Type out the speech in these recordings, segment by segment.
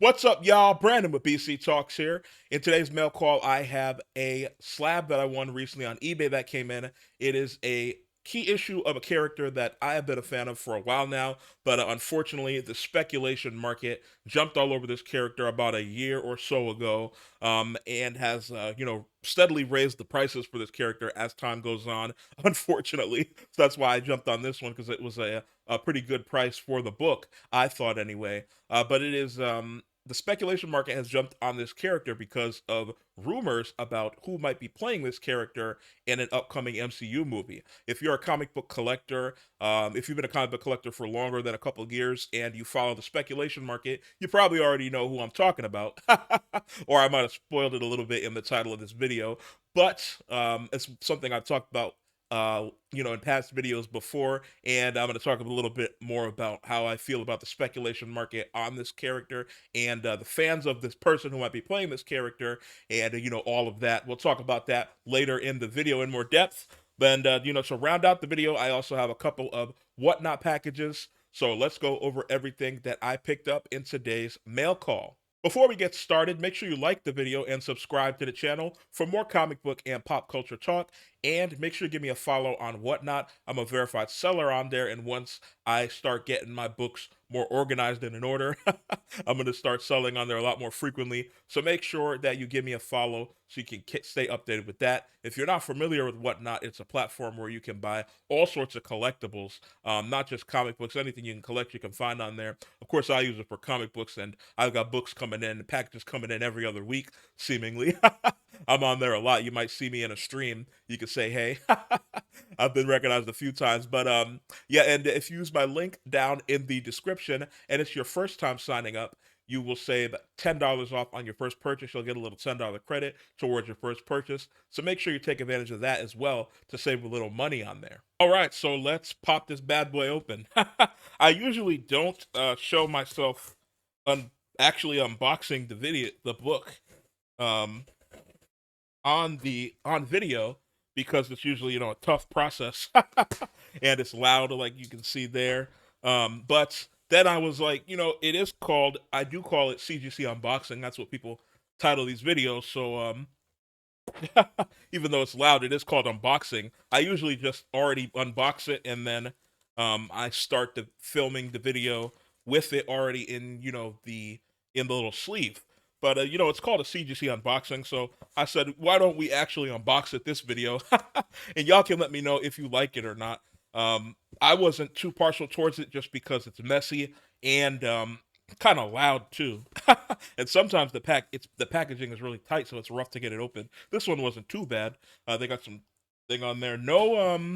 What's up, y'all? Brandon with BC Talks here. In today's mail call, I have a slab that I won recently on eBay that came in. It is a key issue of a character that I have been a fan of for a while now, but unfortunately, the speculation market jumped all over this character about a year or so ago, and has, steadily raised the prices for this character as time goes on, unfortunately. So that's why I jumped on this one because it was a pretty good price for the book, I thought anyway. But it is the speculation market has jumped on this character because of rumors about who might be playing this character in an upcoming MCU movie. If you're a comic book collector, if you've been a comic book collector for longer than a couple of years and you follow the speculation market, you probably already know who I'm talking about. Or I might have spoiled it a little bit in the title of this video, but it's something I've talked about in past videos before, and I'm going to talk a little bit more about how I feel about the speculation market on this character and the fans of this person who might be playing this character, and all of that. We'll talk about that later in the video in more depth. And to round out the video, I also have a couple of whatnot packages. So let's go over everything that I picked up in today's mail call. Before we get started, make sure you like the video and subscribe to the channel for more comic book and pop culture talk. And make sure you give me a follow on Whatnot. I'm a verified seller on there. And once I start getting my books more organized and in order, I'm going to start selling on there a lot more frequently. So make sure that you give me a follow so you can stay updated with that. If you're not familiar with Whatnot, it's a platform where you can buy all sorts of collectibles, not just comic books, anything you can collect, you can find on there. Of course, I use it for comic books, and I've got books coming in, packages coming in every other week, seemingly. I'm on there a lot. You might see me in a stream. You can say, hey, I've been recognized a few times. But yeah, and if you use my link down in the description and it's your first time signing up, you will save $10 off on your first purchase. You'll get a little $10 credit towards your first purchase. So make sure you take advantage of that as well to save a little money on there. All right, so let's pop this bad boy open. I usually don't show myself actually unboxing the book. Um, on video because it's usually a tough process and it's loud like you can see there. But then I was like, I do call it CGC unboxing. That's what people title these videos. So even though it's loud, it is called unboxing. I usually just already unbox it and then I start the filming the video with it already in the little sleeve. But it's called a CGC unboxing, so I said, why don't we actually unbox it this video, and y'all can let me know if you like it or not. I wasn't too partial towards it just because it's messy and kind of loud too, and sometimes the packaging is really tight, so it's rough to get it open. This one wasn't too bad. They got some thing on there. No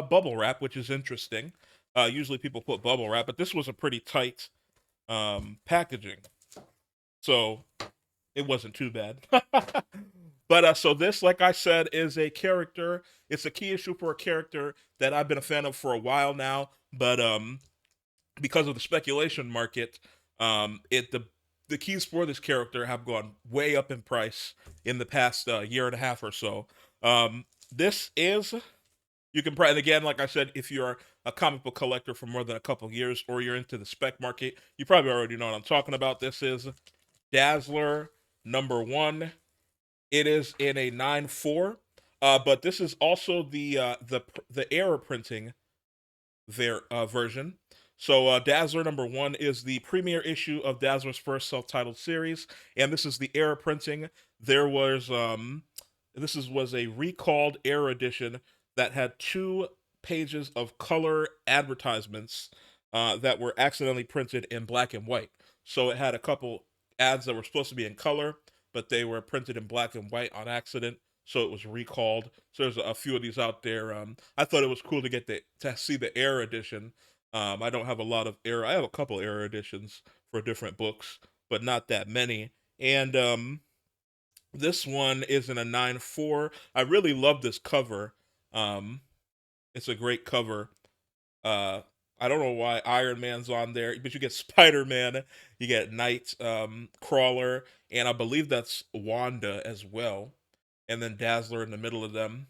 bubble wrap, which is interesting. Usually people put bubble wrap, but this was a pretty tight packaging. So it wasn't too bad. But so this, like I said, is a character. It's a key issue for a character that I've been a fan of for a while now. But because of the speculation market, the keys for this character have gone way up in price in the past year and a half or so. This is you can and again, like I said, if you're a comic book collector for more than a couple of years or you're into the spec market, you probably already know what I'm talking about. This is Dazzler #1. It is in a 9.4, but this is also the error printing version. So Dazzler #1 is the premiere issue of Dazzler's first self-titled series, and this is the error printing. There was was a recalled error edition that had 2 pages of color advertisements that were accidentally printed in black and white. So it had a couple ads that were supposed to be in color, but they were printed in black and white on accident, so it was recalled. So there's a few of these out there. I thought it was cool to to see the error edition. I don't have a lot of error. I have a couple error editions for different books, but not that many. And this one is in a 9.4. I really love this cover. It's a great cover. I don't know why Iron Man's on there, but you get Spider-Man, you get Night Crawler, and I believe that's Wanda as well. And then Dazzler in the middle of them.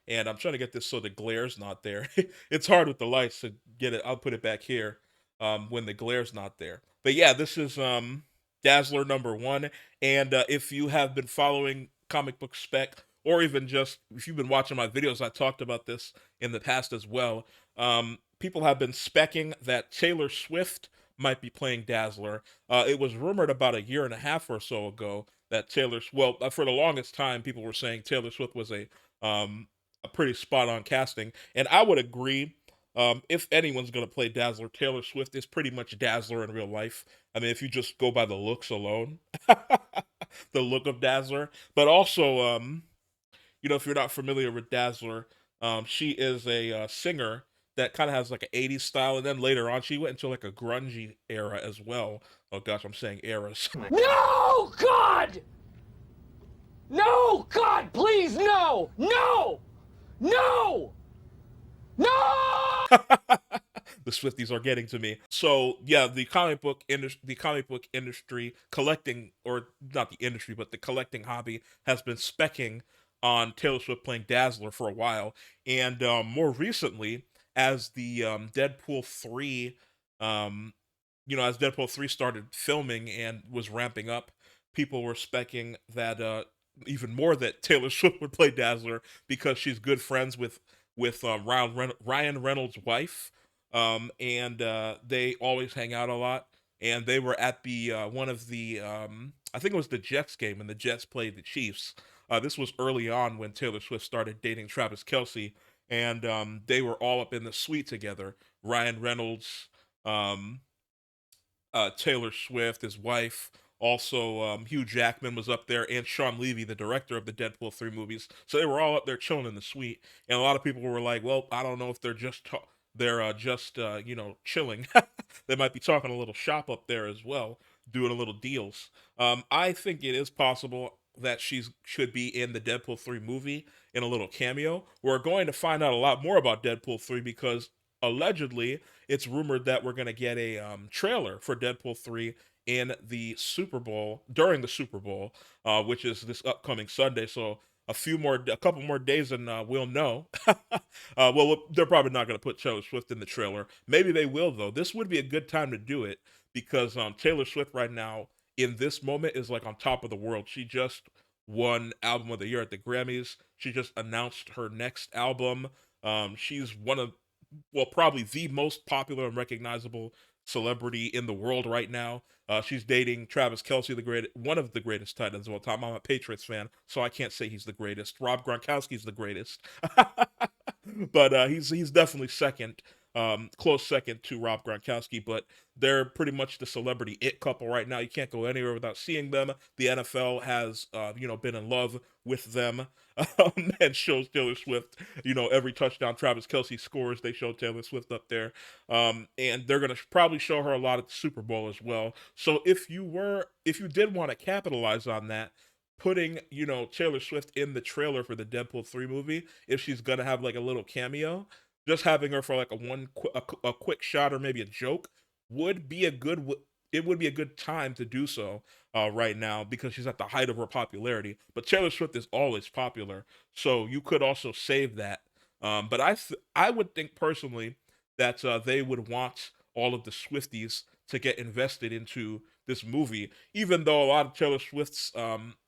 And I'm trying to get this so the glare's not there. It's hard with the lights to get it. I'll put it back here when the glare's not there. But yeah, this is Dazzler #1. And if you have been following comic book spec, or even just if you've been watching my videos, I talked about this in the past as well. People have been specking that Taylor Swift might be playing Dazzler. It was rumored about a year and a half or so ago that for the longest time, people were saying Taylor Swift was a pretty spot on casting, and I would agree. If anyone's gonna play Dazzler, Taylor Swift is pretty much Dazzler in real life. I mean, if you just go by the looks alone, the look of Dazzler. But also, if you're not familiar with Dazzler, she is a singer that kind of has like an '80s style, and then later on, she went into like a grungy era as well. Oh gosh, I'm saying eras. No, God! No, God, please, no! No! No! No! The Swifties are getting to me. So yeah, the comic book industry collecting, or not the industry, but the collecting hobby has been specking on Taylor Swift playing Dazzler for a while, and more recently, as the um, as Deadpool 3 started filming and was ramping up, people were specking that even more that Taylor Swift would play Dazzler because she's good friends with Ryan Reynolds' wife, and they always hang out a lot. And they were at the one of the I think it was the Jets game, and the Jets played the Chiefs. This was early on when Taylor Swift started dating Travis Kelsey, and they were all up in the suite together. Ryan Reynolds, um, Taylor Swift, his wife. Also, Hugh Jackman was up there, and Sean Levy, the director of the Deadpool 3 movies. So they were all up there chilling in the suite, and a lot of people were like, "Well, I don't know if they're just chilling. They might be talking a little shop up there as well, doing a little deals." I think it is possible that she should be in the Deadpool 3 movie in a little cameo. We're going to find out a lot more about Deadpool 3 because allegedly it's rumored that we're going to get a trailer for Deadpool 3 in the Super Bowl, during the Super Bowl, which is this upcoming Sunday. So a couple more days, and we'll know. They're probably not going to put Taylor Swift in the trailer. Maybe they will, though. This would be a good time to do it because Taylor Swift right now, in this moment, is like on top of the world. She just won Album of the Year at the Grammys. She just announced her next album. She's one of probably the most popular and recognizable celebrity in the world right now. She's dating Travis Kelsey, one of the greatest tight ends of all time. I'm a Patriots fan, so I can't say he's the greatest. Rob Gronkowski's the greatest, but he's definitely second, close second to Rob Gronkowski. But they're pretty much the celebrity it couple right now. You can't go anywhere without seeing them. The NFL has been in love with them, and shows Taylor Swift. Every touchdown Travis Kelsey scores, they show Taylor Swift up there. And they're gonna probably show her a lot at the Super Bowl as well. So if you did want to capitalize on that, putting Taylor Swift in the trailer for the Deadpool 3 movie, if she's gonna have like a little cameo, just having her for like a quick shot or maybe a joke would be a it would be a good time to do so right now because she's at the height of her popularity. But Taylor Swift is always popular, so you could also save that. But I would think personally that they would want all of the Swifties to get invested into this movie, even though a lot of Taylor Swift's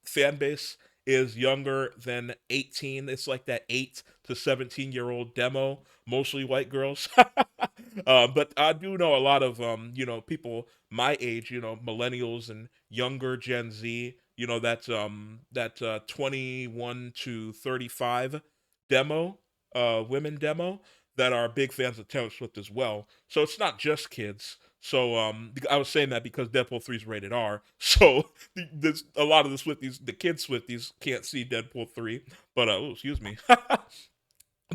fan base is younger than 18. It's like that 8 to 17-year-old demo, mostly white girls. But I do know a lot of people my age, millennials and younger Gen Z, that 21 to 35 demo, women demo that are big fans of Taylor Swift as well. So it's not just kids. So I was saying that because Deadpool 3 is rated R. So a lot of the Swifties, the kid Swifties, can't see Deadpool 3. But excuse me.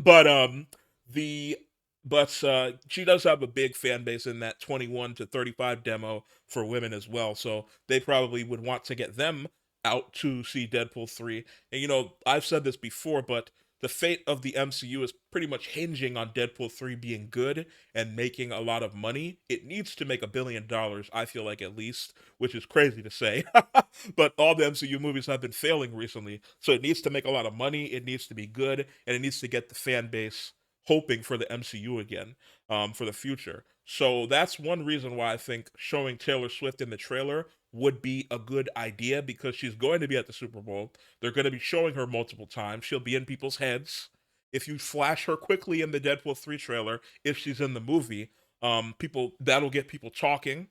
But the she does have a big fan base in that 21 to 35 demo for women as well. So they probably would want to get them out to see Deadpool 3. And I've said this before, but the fate of the MCU is pretty much hinging on Deadpool 3 being good and making a lot of money. It needs to make $1 billion, I feel like, at least, which is crazy to say. But all the MCU movies have been failing recently. So it needs to make a lot of money, it needs to be good, and it needs to get the fan base hoping for the MCU again, for the future. So that's one reason why I think showing Taylor Swift in the trailer would be a good idea because she's going to be at the Super Bowl. They're going to be showing her multiple times. She'll be in people's heads. If you flash her quickly in the Deadpool 3 trailer, if she's in the movie, people that'll get people talking.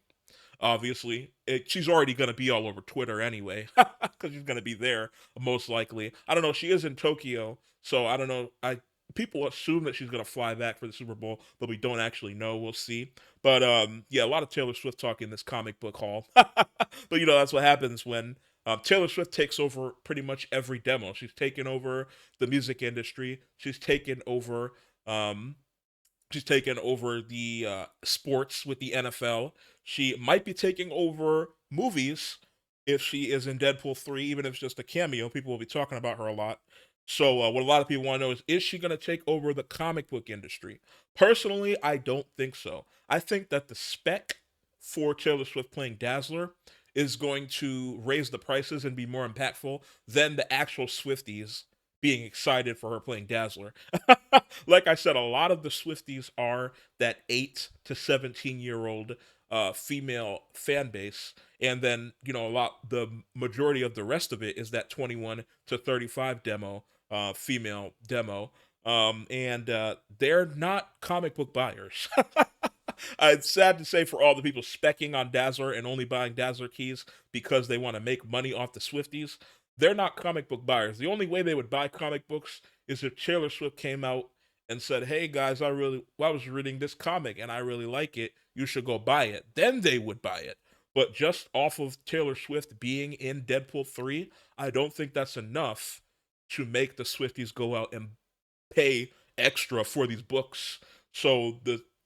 Obviously, she's already going to be all over Twitter anyway, because she's going to be there most likely. I don't know. She is in Tokyo, so I don't know. I People assume that she's going to fly back for the Super Bowl, but we don't actually know. We'll see. But yeah, a lot of Taylor Swift talk in this comic book hall. But that's what happens when Taylor Swift takes over pretty much every demo. She's taken over the music industry. Um, She's taken over the sports with the NFL. She might be taking over movies if she is in Deadpool 3, even if it's just a cameo. People will be talking about her a lot. So, what a lot of people want to know is she going to take over the comic book industry? Personally, I don't think so. I think that the spec for Taylor Swift playing Dazzler is going to raise the prices and be more impactful than the actual Swifties being excited for her playing Dazzler. Like I said, a lot of the Swifties are that 8 to 17-year-old female fan base, and then the majority of the rest of it is that 21 to 35 female demo, and they're not comic book buyers. It's sad to say for all the people specking on Dazzler and only buying Dazzler keys because they want to make money off the Swifties. They're not comic book buyers. The only way they would buy comic books is if Taylor Swift came out and said, "Hey guys, I was reading this comic and I really like it. You should go buy it." Then they would buy it. But just off of Taylor Swift being in Deadpool 3, I don't think that's enough to make the Swifties go out and pay extra for these books. So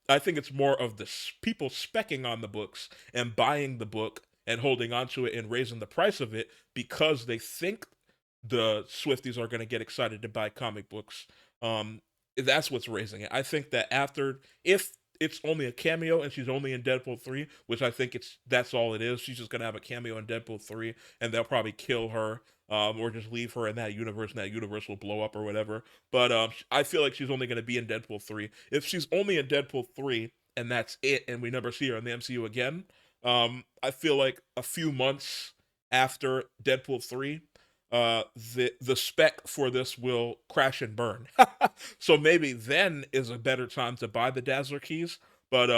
I think it's more of the people specking on the books and buying the book and holding on to it and raising the price of it because they think the Swifties are going to get excited to buy comic books. That's what's raising it. I think that if it's only a cameo and she's only in Deadpool 3, which I think that's all it is. She's just gonna have a cameo in Deadpool 3, and they'll probably kill her, or just leave her in that universe, and that universe will blow up or whatever. But I feel like she's only gonna be in Deadpool 3. If she's only in Deadpool 3 and that's it, and we never see her in the MCU again, I feel like a few months after Deadpool 3, the spec for this will crash and burn. So maybe then is a better time to buy the Dazzler keys. But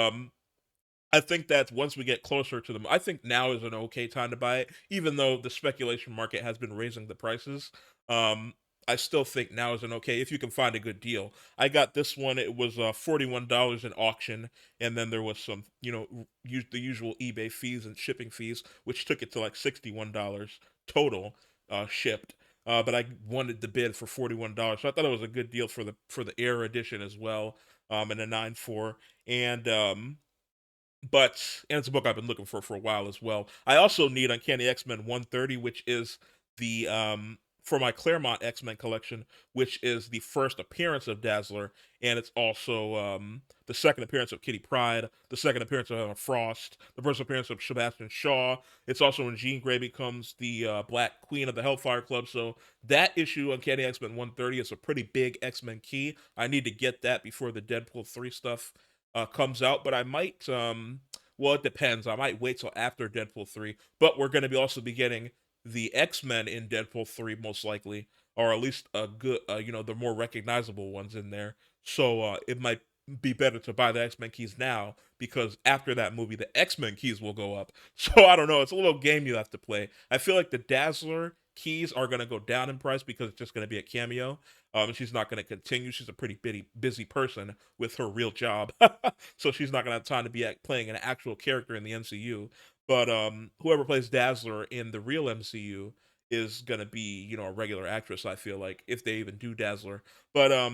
I think that once we get closer to them, I think now is an okay time to buy it, even though the speculation market has been raising the prices. Um, I still think now is an okay if you can find a good deal. I got this one; it was $41 in auction, and then there was some, the usual eBay fees and shipping fees, which took it to like $61 total shipped. But I wanted the bid for $41, so I thought it was a good deal for the Air edition as well, and a 9.4, and and it's a book I've been looking for a while as well. I also need Uncanny X-Men 130, which is the for my Claremont X-Men collection, which is the first appearance of Dazzler, and it's also the second appearance of Kitty Pryde, the second appearance of Emma Frost, the first appearance of Sebastian Shaw. It's also when Jean Grey becomes the Black Queen of the Hellfire Club. So that issue, Uncanny X-Men 130, is a pretty big X-Men key. I need to get that before the Deadpool 3 stuff comes out, but I might. Well, it depends. I might wait till after Deadpool 3, but we're going to be also be getting the X-Men in Deadpool 3 most likely, or at least a good, the more recognizable ones in there. So it might be better to buy the X-Men keys now because after that movie, the X-Men keys will go up. So I don't know. It's a little game you have to play. I feel like the Dazzler keys are going to go down in price because it's just going to be a cameo. She's not going to continue. She's a pretty busy person with her real job, so she's not going to have time to be playing an actual character in the MCU. But whoever plays Dazzler in the real MCU is going to be, a regular actress. I feel like if they even do Dazzler. But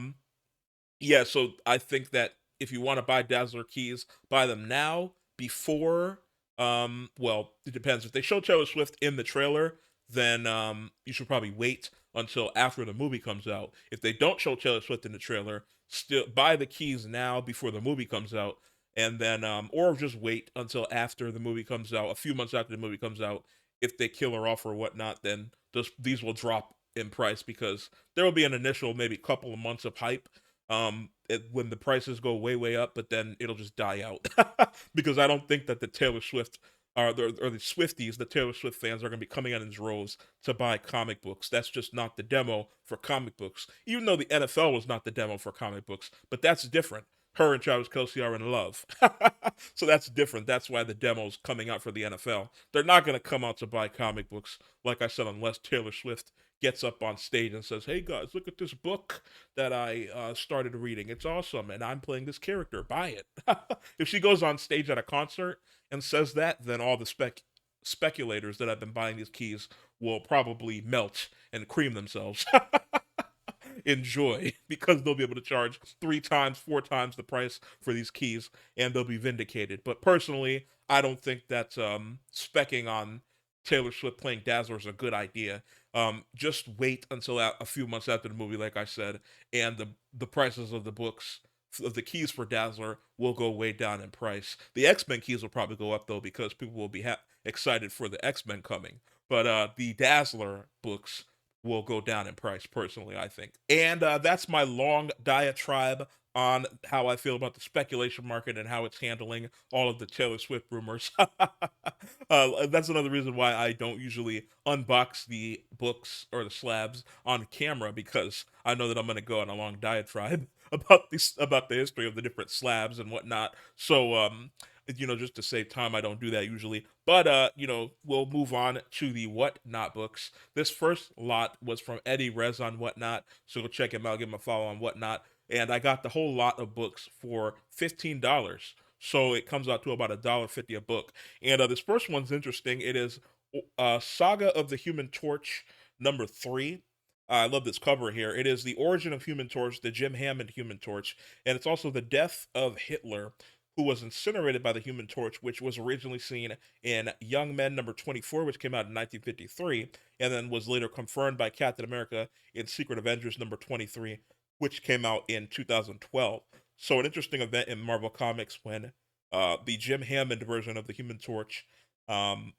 yeah. So I think that if you want to buy Dazzler keys, buy them now before. Well, it depends. If they show Taylor Swift in the trailer, then you should probably wait until after the movie comes out. If they don't show Taylor Swift in the trailer, still buy the keys now before the movie comes out, and then or just wait until after the movie comes out, a few months after the movie comes out. If they kill her off or whatnot, then these will drop in price because there will be an initial maybe couple of months of hype when the prices go way up, but then it'll just die out because I don't think that the Taylor Swift or the Swifties, the Taylor Swift fans, are going to be coming out in droves to buy comic books. That's just not the demo for comic books. Even though the NFL was not the demo for comic books, but that's different. Her and Travis Kelsey are in love. So that's different. That's why the demo's coming out for the NFL. They're not going to come out to buy comic books, like I said, unless Taylor Swift gets up on stage and says, "Hey guys, look at this book that I started reading. It's awesome, and I'm playing this character. Buy it." If she goes on stage at a concert and says that, then all the speculators that have been buying these keys will probably melt and cream themselves in joy because they'll be able to charge 3 times, 4 times the price for these keys, and they'll be vindicated. But personally, I don't think that specking on Taylor Swift playing Dazzler is a good idea. Just wait until a few months after the movie, like I said, and the prices of the books of the keys for Dazzler will go way down in price. The X-Men keys will probably go up though because people will be excited for the X-Men coming. But the Dazzler books will go down in price, personally, I think. And that's my long diatribe on how I feel about the speculation market and how it's handling all of the Taylor Swift rumors. That's another reason why I don't usually unbox the books or the slabs on camera, because I know that I'm going to go on a long diatribe about the history of the different slabs and whatnot. So just to save time, I don't do that usually. But we'll move on to the Whatnot books. This first lot was from Eddie Rez on Whatnot, so go check him out, give him a follow on Whatnot. And I got the whole lot of books for $15. So it comes out to about $1.50 a book. And this first one's interesting. It is Saga of the Human Torch #3. I love this cover here. It is the origin of Human Torch, the Jim Hammond Human Torch, and it's also the death of Hitler, who was incinerated by the Human Torch, which was originally seen in Young Men #24, which came out in 1953, and then was later confirmed by Captain America in Secret Avengers #23, which came out in 2012. So an interesting event in Marvel Comics when the Jim Hammond version of the Human Torch um,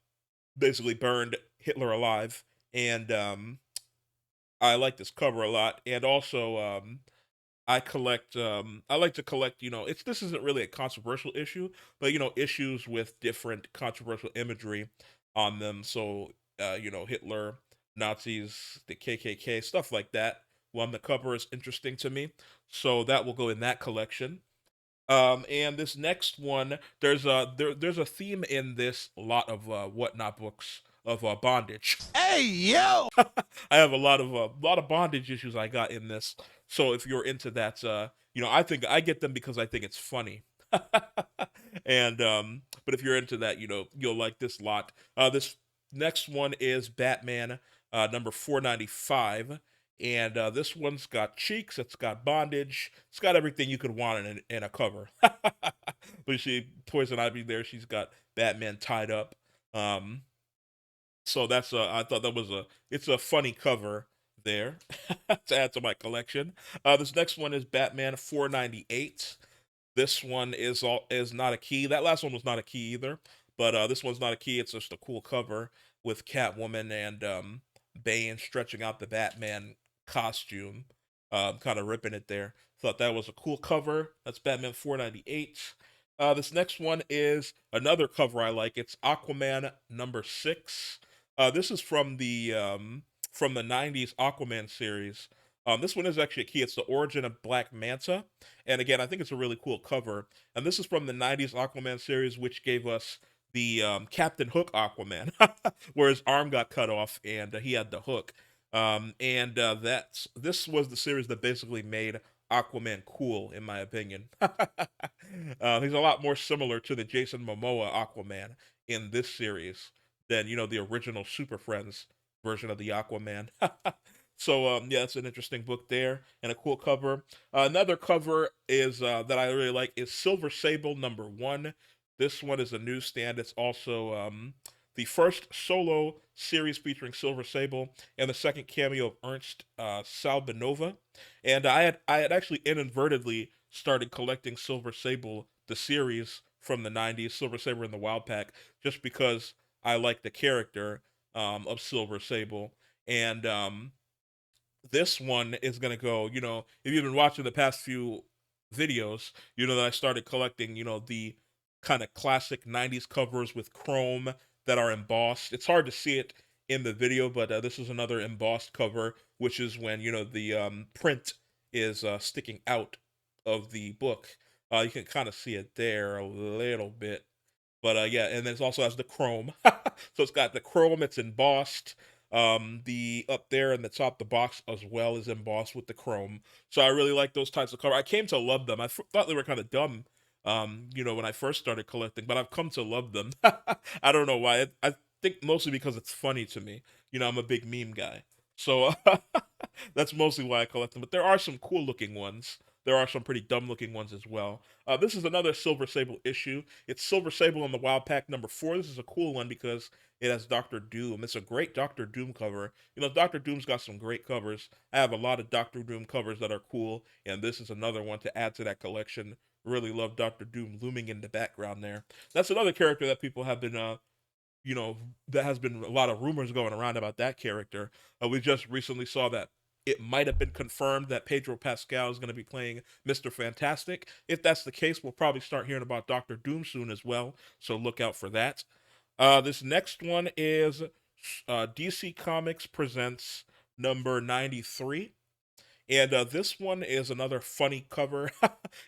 basically burned Hitler alive, and I like this cover a lot, and also I like to collect, this isn't really a controversial issue, but issues with different controversial imagery on them. So Hitler, Nazis, the KKK, stuff like that. Well, on the cover is interesting to me. So that will go in that collection. And this next one, there's a theme in this lot of Whatnot books of bondage. Hey, yo! I have a lot of bondage issues I got in this. So if you're into that, I think I get them because I think it's funny. And but if you're into that, you'll like this lot. This next one is Batman number 495. And this one's got cheeks, it's got bondage, it's got everything you could want in a cover. But you see Poison Ivy there, she's got Batman tied up. Um, so that's I thought it's a funny cover there to add to my collection. This next one is Batman 498. This one is not a key. That last one was not a key either, but this one's not a key. It's just a cool cover with Catwoman and Bane stretching out the Batman costume, kind of ripping it there. Thought that was a cool cover. That's Batman 498. This next one is another cover I like. It's Aquaman #6. This is from the '90s Aquaman series. This one is actually a key. It's the origin of Black Manta, and again, I think it's a really cool cover. And this is from the '90s Aquaman series, which gave us the Captain Hook Aquaman, where his arm got cut off and he had the hook. And this was the series that basically made Aquaman cool, in my opinion. He's a lot more similar to the Jason Momoa Aquaman in this series than the original Super Friends version of the Aquaman. So yeah, it's an interesting book there and a cool cover. Another cover is that I really like is Silver Sable #1. This one is a newsstand. It's also the first solo series featuring Silver Sable and the second cameo of Ernst Salbanova. And I had actually inadvertently started collecting Silver Sable, the series from the '90s, Silver Sable in the Wild Pack, just because I like the character of Silver Sable. And this one is gonna go. If you've been watching the past few videos, that I started collecting, the kind of classic 90s covers with chrome that are embossed. It's hard to see it in the video, but this is another embossed cover, which is when, the print is sticking out of the book. You can kind of see it there a little bit. But yeah, and then it also has the chrome. So it's got the chrome, it's embossed. The up there in the top, the box as well is embossed with the chrome. So I really like those types of cover. I came to love them. Thought they were kind of dumb, when I first started collecting, but I've come to love them. I don't know why. I think mostly because it's funny to me. I'm a big meme guy. So that's mostly why I collect them. But there are some cool looking ones. There are some pretty dumb looking ones as well. This is another Silver Sable issue. It's Silver Sable in the Wild Pack #4. This is a cool one because it has Doctor Doom. It's a great Doctor Doom cover. Doctor Doom's got some great covers. I have a lot of Doctor Doom covers that are cool, and this is another one to add to that collection. Really love Doctor Doom looming in the background there. That's another character that people have been that has been a lot of rumors going around about that character. We just recently saw that it might have been confirmed that Pedro Pascal is going to be playing Mr. Fantastic. If that's the case, we'll probably start hearing about Doctor Doom soon as well, so look out for that. This next one is DC Comics Presents number 93. And this one is another funny cover.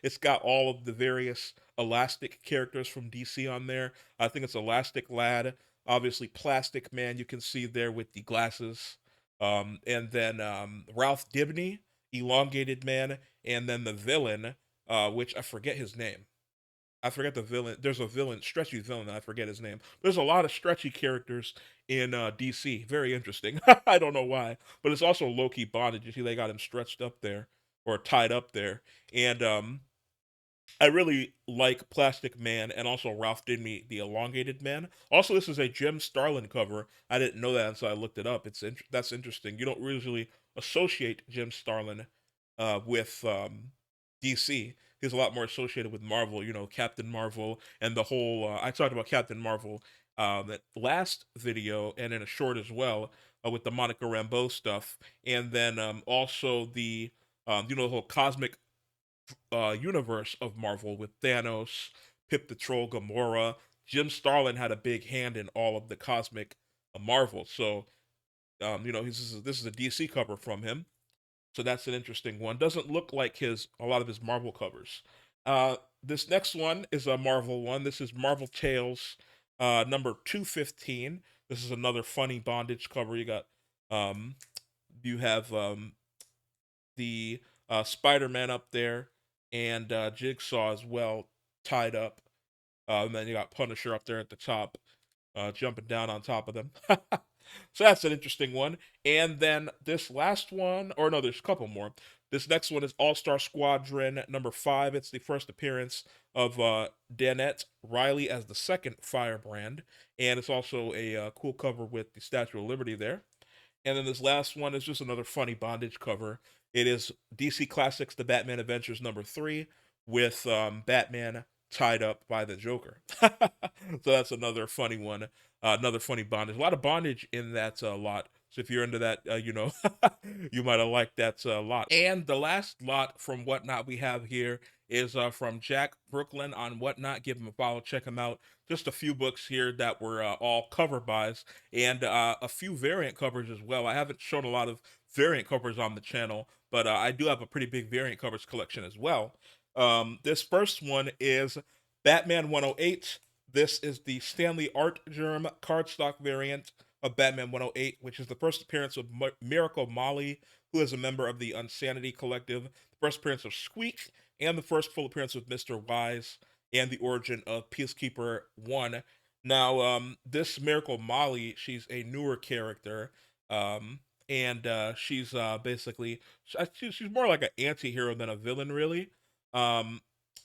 It's got all of the various Elastic characters from DC on there. I think it's Elastic Lad, obviously Plastic Man, you can see there with the glasses. And then Ralph Dibny, Elongated Man, and then the villain, which I forget his name. I forget the villain. There's a villain, stretchy villain. I forget his name. There's a lot of stretchy characters in DC. Very interesting. I don't know why, but it's also low-key bondage. You see, they got him stretched up there or tied up there, and I really like Plastic Man and also Ralph Dibny, the Elongated Man. Also, this is a Jim Starlin cover. I didn't know that until I looked it up. That's interesting. You don't usually associate Jim Starlin with DC. He's a lot more associated with Marvel. Captain Marvel and the whole. I talked about Captain Marvel that last video and in a short as well with the Monica Rambeau stuff, and then also the the whole cosmic universe of Marvel with Thanos, Pip the Troll, Gamora. Jim Starlin had a big hand in all of the cosmic Marvel. So, this is a DC cover from him. So that's an interesting one. Doesn't look like a lot of his Marvel covers. This next one is a Marvel one. This is Marvel Tales number 215. This is another funny bondage cover. Um, you have the Spider-Man up there and Jigsaw as well tied up. And then you got Punisher up there at the top, jumping down on top of them. So that's an interesting one. And then this last one, or no, there's a couple more. This next one is All-Star Squadron number 5. It's the first appearance of Danette Riley as the second Firebrand. And it's also a cool cover with the Statue of Liberty there. And then this last one is just another funny bondage cover. It is DC Classics The Batman Adventures number 3 with Batman tied up by the Joker. So that's another funny one. Another funny bondage. A lot of bondage in that lot. So if you're into that, you might have liked that lot. And the last lot from Whatnot we have here is from Jack Brooklyn on Whatnot. Give him a follow, check him out. Just a few books here that were all cover buys and a few variant covers as well. I haven't shown a lot of variant covers on the channel, but I do have a pretty big variant covers collection as well. This first one is Batman 108. This is the Stanley Art Germ cardstock variant of Batman 108, which is the first appearance of Miracle Molly, who is a member of the Unsanity Collective, the first appearance of Squeak, and the first full appearance of Mr. Wise, and the origin of Peacekeeper 1. Now, this Miracle Molly, she's a newer character, and she's basically, she's more like an anti-hero than a villain, really. And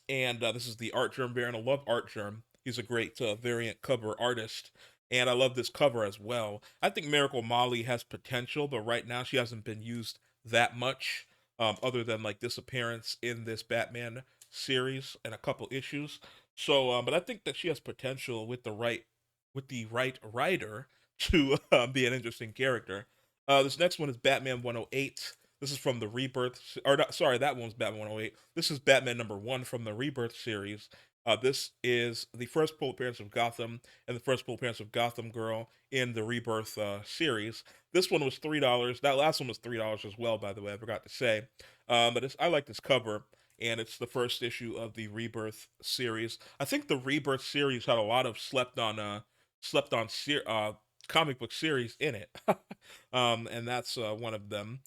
this is the Art Germ variant. I love Art Germ. He's a great variant cover artist. And I love this cover as well. I think Miracle Molly has potential, but right now she hasn't been used that much, other than like this appearance in this Batman series and a couple issues. So, but I think that she has potential with the right writer to be an interesting character. This next one is Batman 108. This is from the Rebirth, or not, sorry, that one's Batman 108. This is Batman number 1 from the Rebirth series. This is the first full appearance of Gotham and the first full appearance of Gotham Girl in the Rebirth series. This one was $3. That last one was $3 as well, by the way. I forgot to say. But I like this cover, and it's the first issue of the Rebirth series. I think the Rebirth series had a lot of comic book series in it, and that's one of them.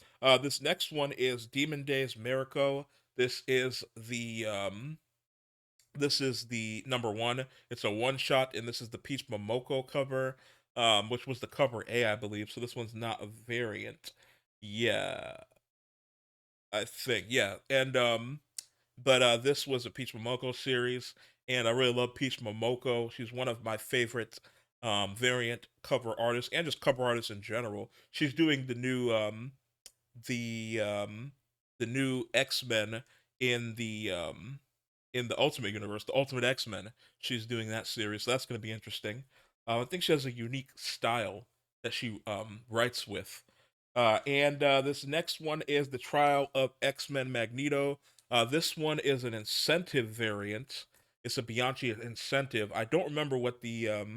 This next one is Demon Days Miracle. This is the number one. It's a one shot, and this is the Peach Momoko cover, which was the cover A, I believe. So this one's not a variant. Yeah, I think, yeah. And but this was a Peach Momoko series, and I really love Peach Momoko. She's one of my favorite variant cover artists, and just cover artists in general. She's doing the um the new X-Men in the Ultimate Universe, the Ultimate X-Men. She's doing that series, so that's going to be interesting. I think she has a unique style that she writes with. And this next one is the Trial of X-Men Magneto. This one is an incentive variant. It's a Bianchi incentive. I don't remember what the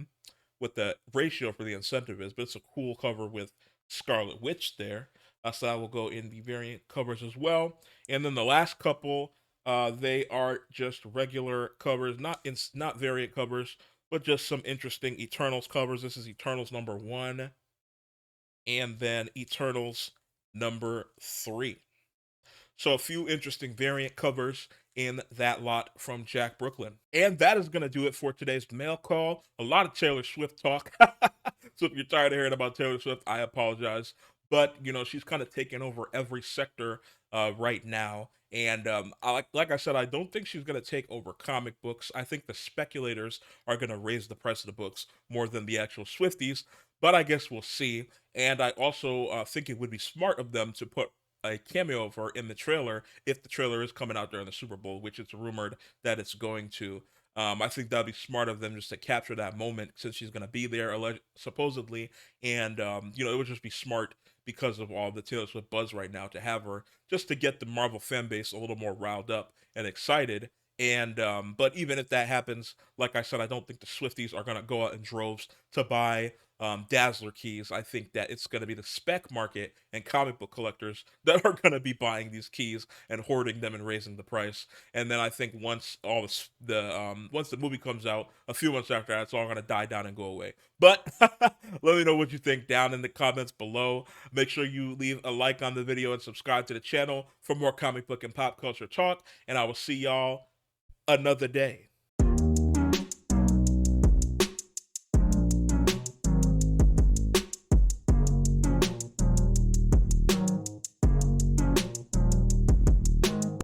ratio for the incentive is, but it's a cool cover with Scarlet Witch there. So I will go in the variant covers as well. And then the last couple, they are just regular covers, not variant covers, but just some interesting Eternals covers. This is Eternals number 1, and then Eternals number 3. So a few interesting variant covers in that lot from Jack Brooklyn. And that is going to do it for today's mail call. A lot of Taylor Swift talk. So if you're tired of hearing about Taylor Swift, I apologize. But, she's kind of taking over every sector right now. And like I said, I don't think she's going to take over comic books. I think the speculators are going to raise the price of the books more than the actual Swifties. But I guess we'll see. And I also think it would be smart of them to put a cameo of her in the trailer if the trailer is coming out during the Super Bowl, which it's rumored that it's going to. I think that'd be smart of them just to capture that moment since she's going to be there, supposedly. And, it would just be smart because of all the Taylor Swift buzz right now to have her just to get the Marvel fan base a little more riled up and excited. And, but even if that happens, like I said, I don't think the Swifties are going to go out in droves to buy Dazzler keys. I think that it's going to be the spec market and comic book collectors that are going to be buying these keys and hoarding them and raising the price. And then I think once once the movie comes out, a few months after that, it's all going to die down and go away. But let me know what you think down in the comments below. Make sure you leave a like on the video and subscribe to the channel for more comic book and pop culture talk. And I will see y'all another day.